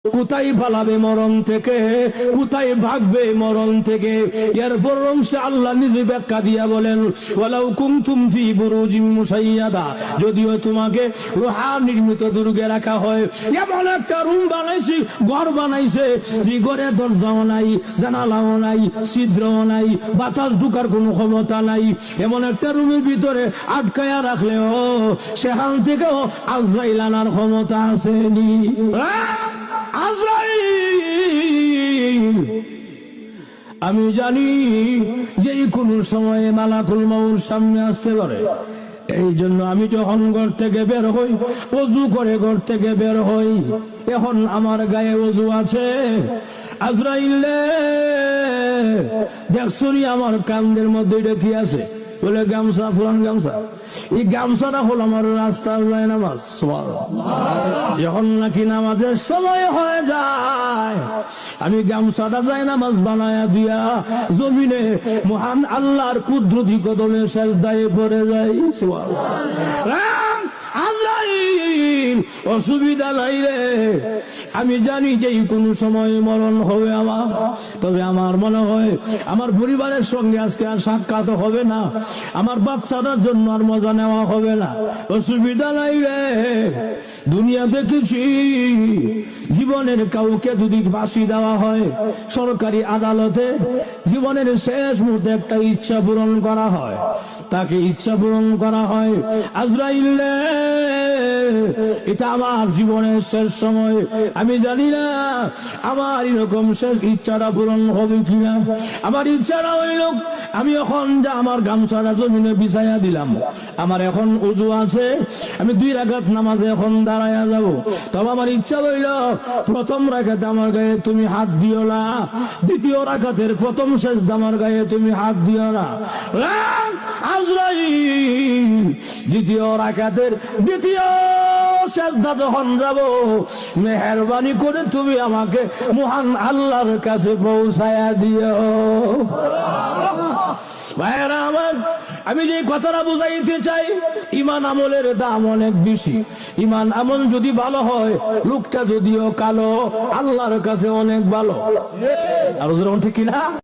কোথায় পালাবে মরণ থেকে, কোথায় ভাগবে মরণ থেকে। এরপর অংশে আল্লাহ নিজে ব্যাখ্যা দিয়া বলেন, ওয়ালাউ কুনতুম ফি বুরুজিম মুশাইয়াদা, যদিও তোমাকে লোহা নির্মিত দুর্গে রাখা হয়, এমন একটা রুম বানাইছি, ঘর বানাইছে, যে ঘরে দরজাও নাই, জানালাও নাই, ছিদ্রও নাই, বাতাস ঢুকার কোনো ক্ষমতা নাই, এমন একটা রুমের ভিতরে আটকায়া রাখলেও সেখান থেকেও আজরাইল আনার ক্ষমতা আসেনি। আমি জানি যে কোনো সময়ে মালাকুল মউত সামনে আসতে পারে। এই জন্য আমি যখন ঘর থেকে বের হই, ওযু করে ঘর থেকে বের হই। এখন আমার গায়ে ওযু আছে। আজরাইল দেখছনি আমার কান্দের মধ্যে এটা কি আছে? বলে গামছা, পুরান গামছা। এই গামছাটা হল আমার রাস্তার যায় নামাজ। যখন নাকি নামাজের সময় হয়ে যায়, আমি গামছাটা যায় নামাজ বানায়া দিয়া জমিনে মহান আল্লাহর কুদরতি কদমে সেজদায় পড়ে যাই। আজরাইল, অসুবিধা নাই রে, আমি জানি যে কোন সময় মরণ হবে আমার। তবে আমার মনে হয় আমার পরিবারের সঙ্গে আজকে আর সাক্ষাৎ হবে না, আমার বাচ্চাটার জন্য আর মজা নেওয়া হবে না। অসুবিধা নাই রে, দুনিয়া দেখেছি জীবনের কাউকে যদি ফাঁসি দেওয়া হয় সরকারি আদালতে, জীবনের শেষ মুহূর্তে একটা ইচ্ছা পূরণ করা হয়, তাকে ইচ্ছা পূরণ করা হয়। আজরাইল, এটা আমার জীবনের শেষ সময়, আমি জানি না আমার এরকম শেষ ইচ্ছাটা পূরণ হবে কিনা। আমার ইচ্ছাটা হইল আমি এখন যা আমার গামছাটা জমিনে বিছাইয়া দিলাম, আমার এখন ওযু আছে, আমি 2 রাকাত নামাজে এখন দাঁড়াইয়া যাব। তবে আমার ইচ্ছা হইল প্রথম রাকাতে আমার গায়ে তুমি হাত দিও না, দ্বিতীয় রাকাতের প্রথম সেজদা আমার গায়ে তুমি হাত দিও না। আজরাইল, দ্বিতীয় রাকাতের দ্বিতীয় সেজদা যখন যাব, মেহেরবানি করে তুমি আমাকে মহান আল্লাহর কাছে পৌঁছায়া দিও। ভাইরা আমার, আমি যে কথাটা বুঝাইতে চাই, ঈমান আমলের দাম অনেক বেশি। ঈমান আমল যদি ভালো হয়, লোকটা যদিও কালো, আল্লাহর কাছে অনেক ভালো। আর ঠিক কিনা?